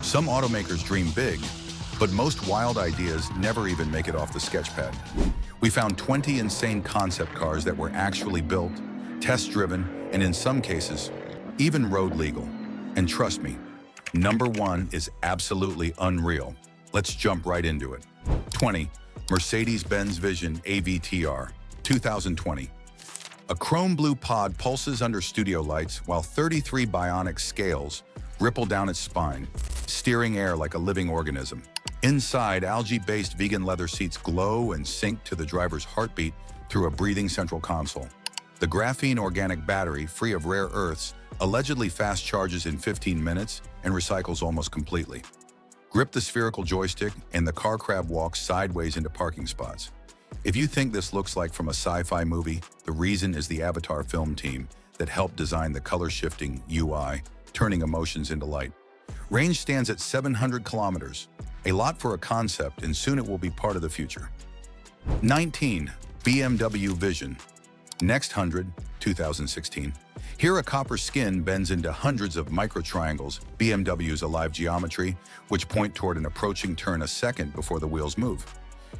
Some automakers dream big, but most wild ideas never even make it off the sketchpad. We found 20 insane concept cars that were actually built, test-driven, and in some cases, even road legal. And trust me, number one is absolutely unreal. Let's jump right into it. 20. Mercedes-Benz Vision AVTR, 2020. A chrome blue pod pulses under studio lights while 33 bionic scales ripple down its spine, steering air like a living organism. Inside, algae-based vegan leather seats glow and sync to the driver's heartbeat through a breathing central console. The graphene organic battery, free of rare earths, allegedly fast charges in 15 minutes and recycles almost completely. Grip the spherical joystick and the car crab walks sideways into parking spots. If you think this looks like from a sci-fi movie, the reason is the Avatar film team that helped design the color-shifting UI, turning emotions into light. Range stands at 700 kilometers, a lot for a concept, and soon it will be part of the future. 19. BMW Vision Next 100, 2016. Here a copper skin bends into hundreds of micro-triangles, BMW's alive geometry, which point toward an approaching turn a second before the wheels move.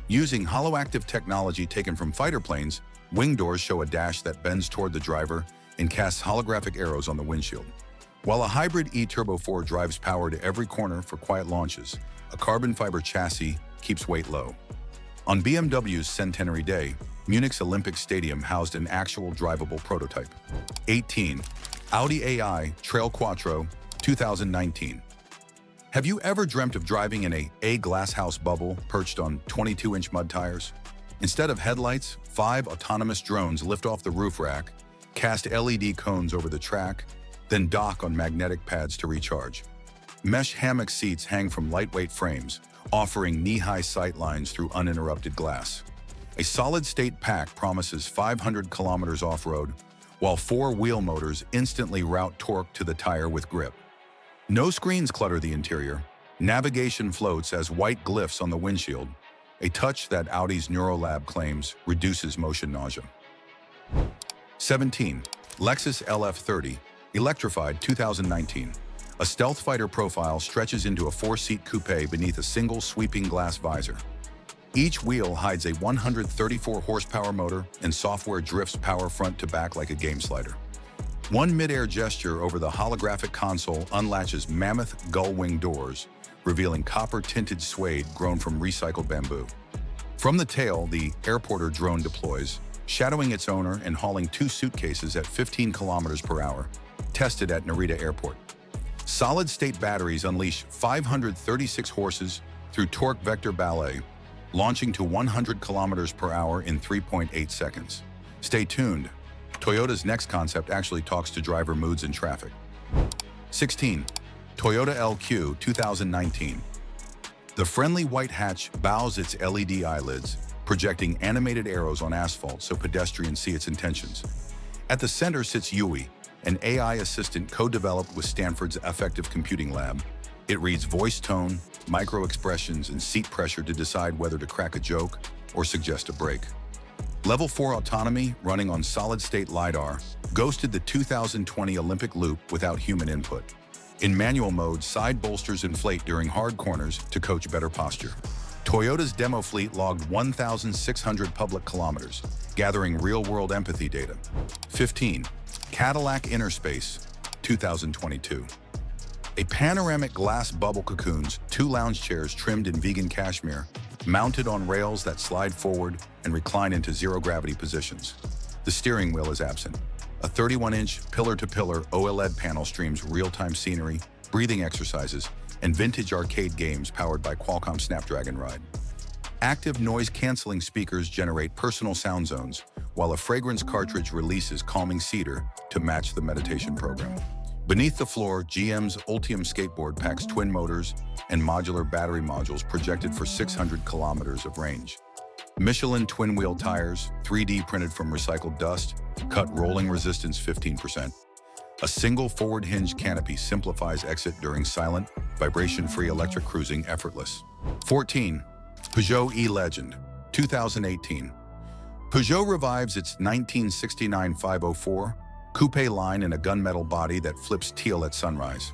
Using hollow-active technology taken from fighter planes, wing doors show a dash that bends toward the driver and casts holographic arrows on the windshield. While a hybrid E-Turbo 4 drives power to every corner for quiet launches, a carbon fiber chassis keeps weight low. On BMW's centenary day, Munich's Olympic Stadium housed an actual drivable prototype. 18. Audi AI Trail Quattro, 2019. Have you ever dreamt of driving in a glasshouse bubble perched on 22-inch mud tires? Instead of headlights, 5 autonomous drones lift off the roof rack, cast LED cones over the track, then dock on magnetic pads to recharge. Mesh hammock seats hang from lightweight frames, offering knee-high sightlines through uninterrupted glass. A solid-state pack promises 500 kilometers off-road, while 4 wheel motors instantly route torque to the tire with grip. No screens clutter the interior. Navigation floats as white glyphs on the windshield, a touch that Audi's Neurolab claims reduces motion nausea. 17. Lexus LF30 Electrified, 2019. A stealth fighter profile stretches into a 4-seat coupe beneath a single sweeping glass visor. Each wheel hides a 134 horsepower motor, and software drifts power front to back like a game slider. One mid-air gesture over the holographic console unlatches mammoth gull-wing doors, revealing copper-tinted suede grown from recycled bamboo. From the tail, the airporter drone deploys, shadowing its owner and hauling 2 suitcases at 15 kilometers per hour, tested at Narita Airport. Solid-state batteries unleash 536 horses through torque vector ballet, launching to 100 kilometers per hour in 3.8 seconds. Stay tuned. Toyota's next concept actually talks to driver moods in traffic. 16. Toyota LQ 2019. The friendly white hatch bows its LED eyelids, projecting animated arrows on asphalt so pedestrians see its intentions. At the center sits Yui, an AI assistant co-developed with Stanford's Affective Computing Lab. It reads voice tone, micro-expressions, and seat pressure to decide whether to crack a joke or suggest a break. Level 4 autonomy, running on solid-state LiDAR, ghosted the 2020 Olympic loop without human input. In manual mode, side bolsters inflate during hard corners to coach better posture. Toyota's demo fleet logged 1,600 public kilometers, gathering real-world empathy data. 15. Cadillac Innerspace, 2022. A panoramic glass bubble cocoons 2 lounge chairs trimmed in vegan cashmere, mounted on rails that slide forward and recline into zero-gravity positions. The steering wheel is absent. A 31-inch pillar-to-pillar OLED panel streams real-time scenery, breathing exercises, and vintage arcade games powered by Qualcomm Snapdragon Ride. Active noise-canceling speakers generate personal sound zones, while a fragrance cartridge releases calming cedar to match the meditation program. Beneath the floor, GM's Ultium skateboard packs twin motors and modular battery modules projected for 600 kilometers of range. Michelin twin-wheel tires, 3D printed from recycled dust, cut rolling resistance 15%. A single forward hinge canopy simplifies exit during silent, vibration-free electric cruising effortless. 14. Pujo E Legend, 2018. Peugeot revives its 1969 504 coupe line in a gunmetal body that flips teal at sunrise.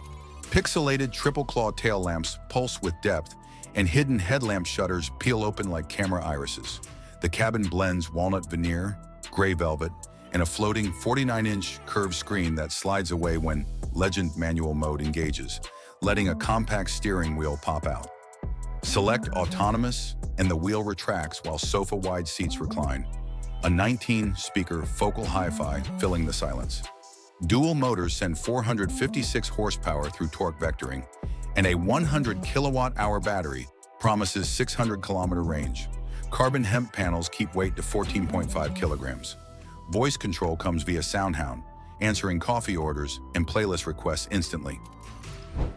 Pixelated triple-claw tail lamps pulse with depth, and hidden headlamp shutters peel open like camera irises. The cabin blends walnut veneer, gray velvet, and a floating 49-inch curved screen that slides away when Legend manual mode engages, letting a compact steering wheel pop out. Select autonomous, and the wheel retracts while sofa-wide seats recline. A 19-speaker focal hi-fi filling the silence. Dual motors send 456 horsepower through torque vectoring, and a 100 kilowatt-hour battery promises 600-kilometer range. Carbon hemp panels keep weight to 14.5 kilograms. Voice control comes via SoundHound, answering coffee orders and playlist requests instantly.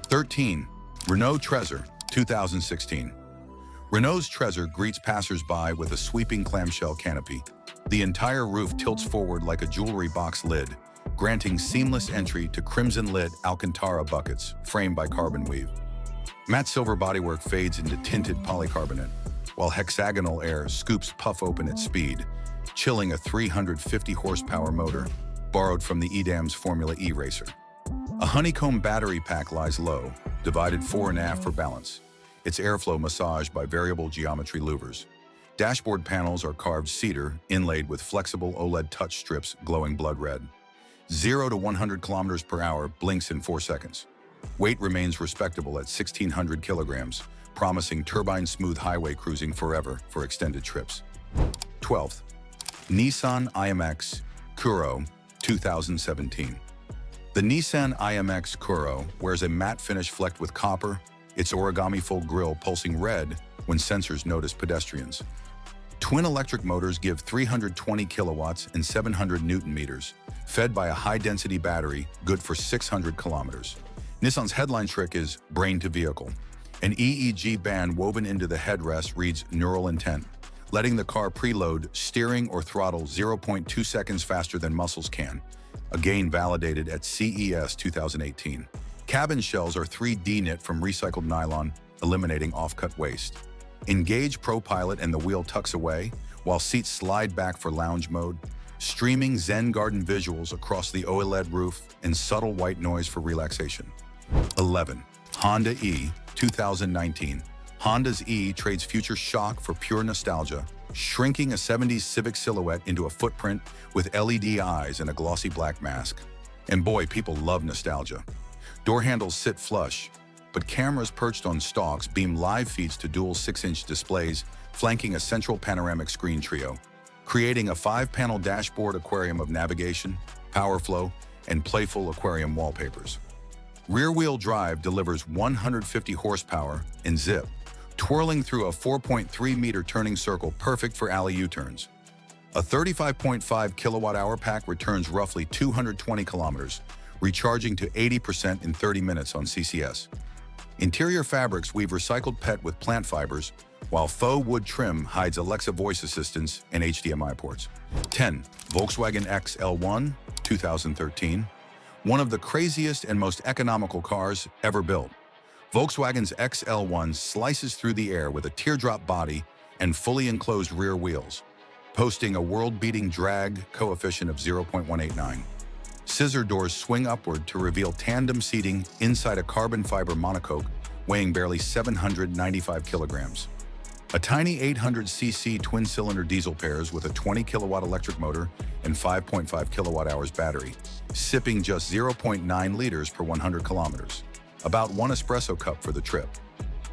13. Renault Treasure, 2016. Renault's Treasure greets passers-by with a sweeping clamshell canopy. The entire roof tilts forward like a jewelry box lid, granting seamless entry to crimson-lit Alcantara buckets framed by carbon weave. Matte silver bodywork fades into tinted polycarbonate, while hexagonal air scoops puff open at speed, chilling a 350 horsepower motor, borrowed from the Edam's Formula E racer. A honeycomb battery pack lies low, divided fore and aft for balance, its airflow massaged by variable geometry louvers. Dashboard panels are carved cedar, inlaid with flexible OLED touch strips glowing blood red. 0 to 100 kilometers per hour blinks in 4 seconds. Weight remains respectable at 1,600 kilograms, promising turbine-smooth highway cruising forever for extended trips. 12th. Nissan IMX Kuro, 2017. The Nissan IMX Kuro wears a matte finish flecked with copper, its origami-fold grille pulsing red when sensors notice pedestrians. Twin electric motors give 320 kilowatts and 700 newton meters, fed by a high-density battery good for 600 kilometers. Nissan's headline trick is brain to vehicle. An EEG band woven into the headrest reads neural intent, letting the car preload steering or throttle 0.2 seconds faster than muscles can, a gain validated at CES 2018. Cabin shells are 3D knit from recycled nylon, eliminating off-cut waste. Engage ProPilot and the wheel tucks away, while seats slide back for lounge mode, streaming Zen garden visuals across the OLED roof and subtle white noise for relaxation. 11. Honda E, 2019. Honda's E trades future shock for pure nostalgia, shrinking a 70s Civic silhouette into a footprint with LED eyes and a glossy black mask. And boy, people love nostalgia. Door handles sit flush, but cameras perched on stalks beam live feeds to dual 6-inch displays, flanking a central panoramic screen trio, creating a 5-panel dashboard aquarium of navigation, power flow, and playful aquarium wallpapers. Rear-wheel drive delivers 150 horsepower in zip, twirling through a 4.3-meter turning circle perfect for alley U-turns. A 35.5 kilowatt-hour pack returns roughly 220 kilometers, recharging to 80% in 30 minutes on CCS. Interior fabrics weave recycled PET with plant fibers, while faux wood trim hides Alexa voice assistants and HDMI ports. 10. Volkswagen XL1, 2013. One of the craziest and most economical cars ever built. Volkswagen's XL1 slices through the air with a teardrop body and fully enclosed rear wheels, posting a world-beating drag coefficient of 0.189. Scissor doors swing upward to reveal tandem seating inside a carbon fiber monocoque weighing barely 795 kilograms. A tiny 800cc twin-cylinder diesel pairs with a 20-kilowatt electric motor and 5.5 kilowatt-hours battery, sipping just 0.9 liters per 100 kilometers, about 1 espresso cup for the trip.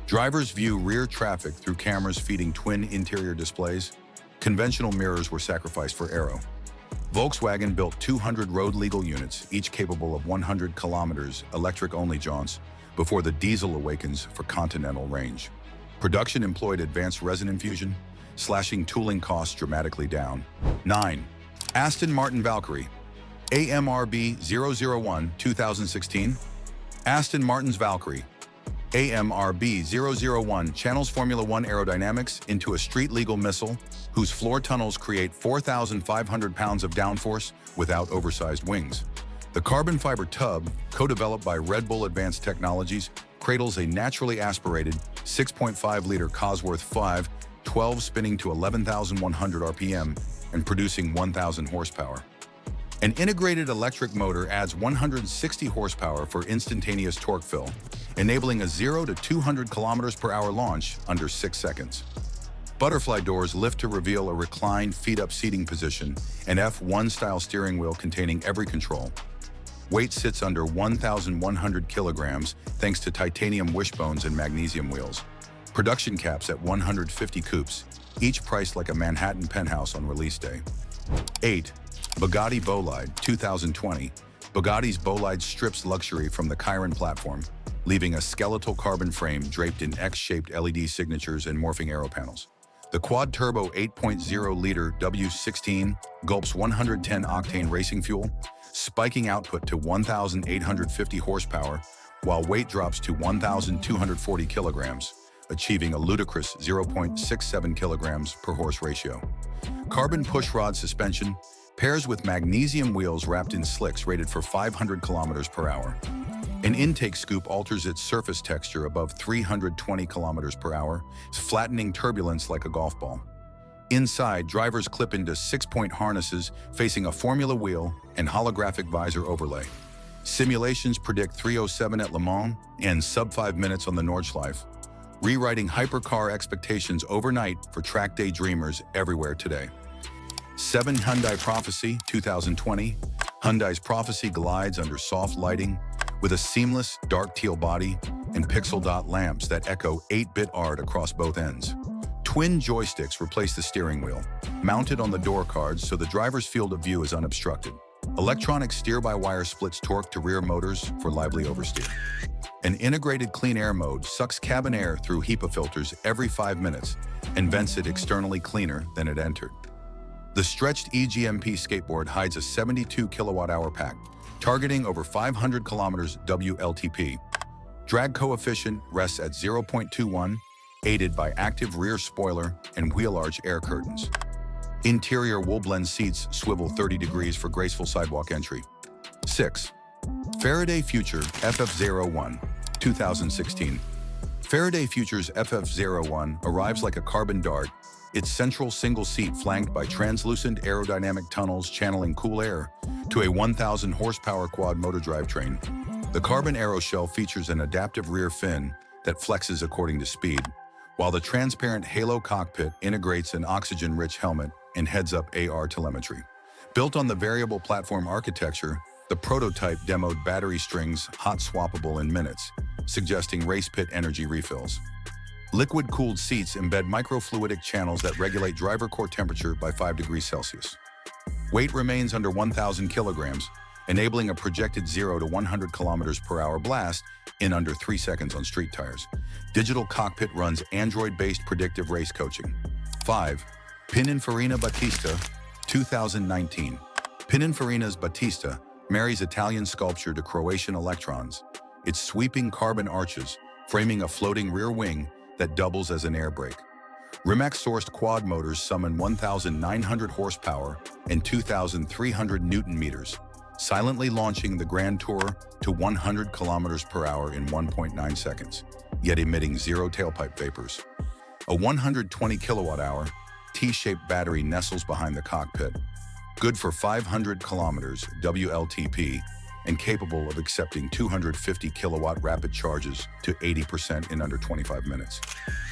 Drivers view rear traffic through cameras feeding twin interior displays. Conventional mirrors were sacrificed for aero. Volkswagen built 200 road-legal units, each capable of 100 kilometers electric-only jaunts, before the diesel awakens for continental range. Production employed advanced resin infusion, slashing tooling costs dramatically down. 9. Aston Martin Valkyrie, AMRB 001, 2016. Aston Martin's Valkyrie, AMRB 001 channels Formula One aerodynamics into a street-legal missile whose floor tunnels create 4,500 pounds of downforce without oversized wings. The carbon fiber tub, co-developed by Red Bull Advanced Technologies, cradles a naturally aspirated 6.5-liter Cosworth 512 spinning to 11,100 RPM and producing 1,000 horsepower. An integrated electric motor adds 160 horsepower for instantaneous torque fill, enabling a 0 to 200 kilometers per hour launch under 6 seconds. Butterfly doors lift to reveal a reclined feet-up seating position, an F1-style steering wheel containing every control. Weight sits under 1,100 kilograms thanks to titanium wishbones and magnesium wheels. Production caps at 150 coupes, each priced like a Manhattan penthouse on release day. 8. Bugatti Bolide 2020. Bugatti's Bolide strips luxury from the Chiron platform, leaving a skeletal carbon frame draped in X-shaped LED signatures and morphing aero panels. The quad-turbo 8.0-liter W16 gulps 110-octane racing fuel, spiking output to 1,850 horsepower, while weight drops to 1,240 kilograms, achieving a ludicrous 0.67 kilograms per horse ratio. Carbon pushrod suspension pairs with magnesium wheels wrapped in slicks rated for 500 kilometers per hour. An intake scoop alters its surface texture above 320 kilometers per hour, flattening turbulence like a golf ball. Inside, drivers clip into 6-point harnesses facing a formula wheel and holographic visor overlay. Simulations predict 307 at Le Mans and sub-5 minutes on the Nordschleife, rewriting hypercar expectations overnight for track day dreamers everywhere today. 7. Hyundai Prophecy 2020. Hyundai's Prophecy glides under soft lighting with a seamless dark teal body and pixel dot lamps that echo 8-bit art across both ends. Twin joysticks replace the steering wheel, mounted on the door cards so the driver's field of view is unobstructed. Electronic steer-by-wire splits torque to rear motors for lively oversteer. An integrated clean air mode sucks cabin air through HEPA filters every 5 minutes and vents it externally cleaner than it entered. The stretched EGMP skateboard hides a 72 kilowatt-hour pack, targeting over 500 kilometers WLTP. Drag coefficient rests at 0.21, aided by active rear spoiler and wheel arch air curtains. Interior wool-blend seats swivel 30 degrees for graceful sidewalk entry. 6. Faraday Future FF01 2016. Faraday Future's FF01 arrives like a carbon dart, its central single seat flanked by translucent aerodynamic tunnels channeling cool air to a 1,000 horsepower quad motor drivetrain. The carbon aero shell features an adaptive rear fin that flexes according to speed, while the transparent halo cockpit integrates an oxygen-rich helmet and heads-up AR telemetry. Built on the variable platform architecture, the prototype demoed battery strings hot swappable in minutes, suggesting race pit energy refills. Liquid-cooled seats embed microfluidic channels that regulate driver core temperature by 5 degrees Celsius. Weight remains under 1,000 kilograms, enabling a projected 0 to 100 kilometers per hour blast in under 3 seconds on street tires. Digital cockpit runs Android-based predictive race coaching. 5. Pininfarina Batista 2019. Pininfarina's Batista marries Italian sculpture to Croatian electrons, its sweeping carbon arches framing a floating rear wing that doubles as an air brake. Rimac-sourced quad motors summon 1,900 horsepower and 2,300 newton-meters, silently launching the Grand Tour to 100 kilometers per hour in 1.9 seconds, yet emitting zero tailpipe vapors. A 120 kilowatt-hour T-shaped battery nestles behind the cockpit, good for 500 kilometers WLTP and capable of accepting 250 kilowatt rapid charges to 80% in under 25 minutes.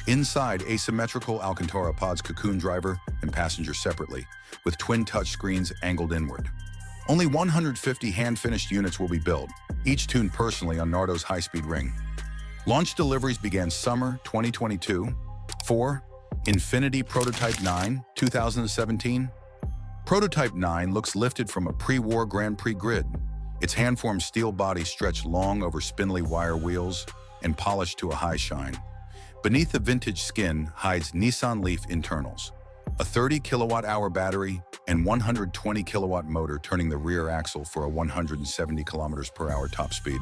Inside, asymmetrical Alcantara pods cocoon driver and passenger separately, with twin touchscreens angled inward. Only 150 hand-finished units will be built, each tuned personally on Nardo's high-speed ring. Launch deliveries began summer 2022. 4. Infiniti Prototype 9 2017. Prototype 9 looks lifted from a pre-war Grand Prix grid, its hand-formed steel body stretched long over spindly wire wheels and polished to a high shine. Beneath the vintage skin hides Nissan Leaf internals, a 30 kilowatt-hour battery and 120 kilowatt motor turning the rear axle for a 170 kilometers per hour top speed.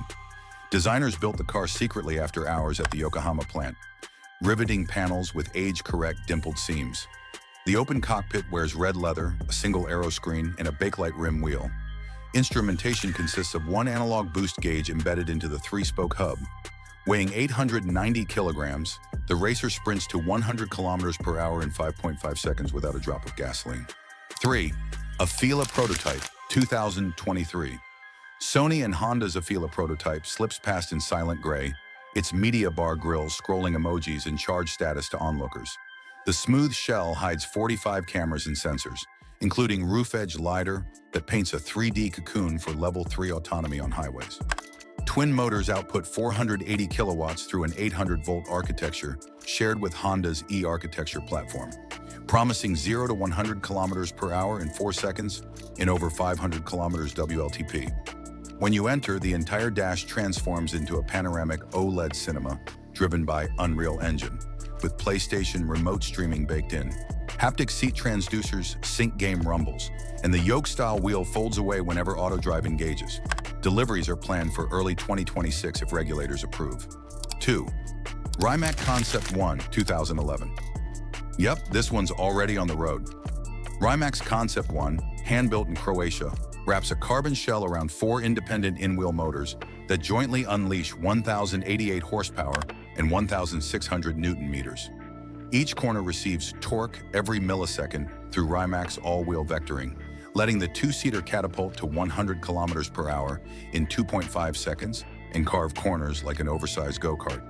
Designers built the car secretly after hours at the Yokohama plant, riveting panels with age-correct dimpled seams. The open cockpit wears red leather, a single aero screen, and a bakelite rim wheel. Instrumentation consists of one analog boost gauge embedded into the 3-spoke hub. Weighing 890 kilograms, the racer sprints to 100 kilometers per hour in 5.5 seconds without a drop of gasoline. 3. A Fila Prototype 2023. Sony and Honda's Afeela prototype slips past in silent gray, its media bar grills scrolling emojis and charge status to onlookers. The smooth shell hides 45 cameras and sensors, including roof-edge LiDAR that paints a 3D cocoon for Level 3 autonomy on highways. Twin motors output 480 kilowatts through an 800-volt architecture shared with Honda's E-architecture platform, promising 0 to 100 kilometers per hour in 4 seconds in over 500 kilometers WLTP. When you enter, the entire dash transforms into a panoramic OLED cinema driven by Unreal Engine, with PlayStation remote streaming baked in. Haptic seat transducers sync game rumbles, and the yoke-style wheel folds away whenever auto-drive engages. Deliveries are planned for early 2026 if regulators approve. 2. Ryax Concept 1, 2011. Yep, this one's already on the road. Ryax Concept 1, hand-built in Croatia, wraps a carbon shell around 4 independent in-wheel motors that jointly unleash 1,088 horsepower and 1,600 Newton meters. Each corner receives torque every millisecond through Ryax all-wheel vectoring, letting the two-seater catapult to 100 kilometers per hour in 2.5 seconds and carve corners like an oversized go-kart.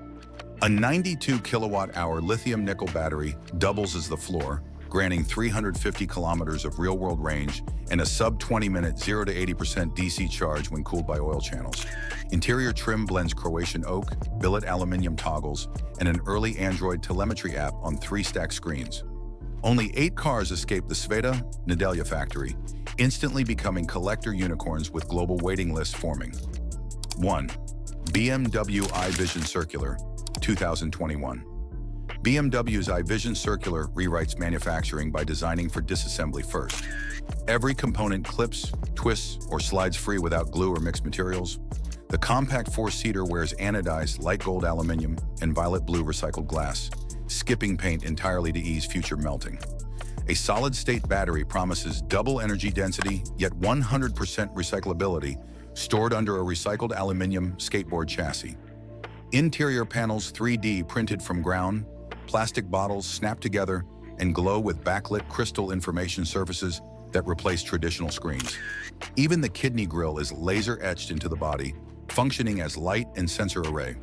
A 92 kilowatt-hour lithium-nickel battery doubles as the floor, granting 350 kilometers of real-world range and a sub-20-minute 0 to 80% DC charge when cooled by oil channels. Interior trim blends Croatian oak, billet aluminum toggles, and an early Android telemetry app on 3 stacked screens. Only 8 cars escape the Sveta Nedelja factory, instantly becoming collector unicorns with global waiting lists forming. 1. BMW iVision Circular, 2021. BMW's iVision Circular rewrites manufacturing by designing for disassembly first. Every component clips, twists, or slides free without glue or mixed materials. The compact 4-seater wears anodized light gold aluminum and violet blue recycled glass, skipping paint entirely to ease future melting. A solid-state battery promises double energy density, yet 100% recyclability, stored under a recycled aluminum skateboard chassis. Interior panels 3D printed from ground, plastic bottles snap together and glow with backlit crystal information surfaces that replace traditional screens. Even the kidney grille is laser-etched into the body, functioning as light and sensor array.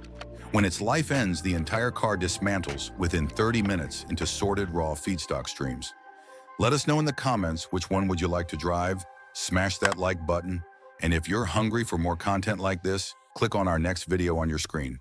When its life ends, the entire car dismantles within 30 minutes into sorted raw feedstock streams. Let us know in the comments which one would you like to drive, smash that like button, and if you're hungry for more content like this, click on our next video on your screen.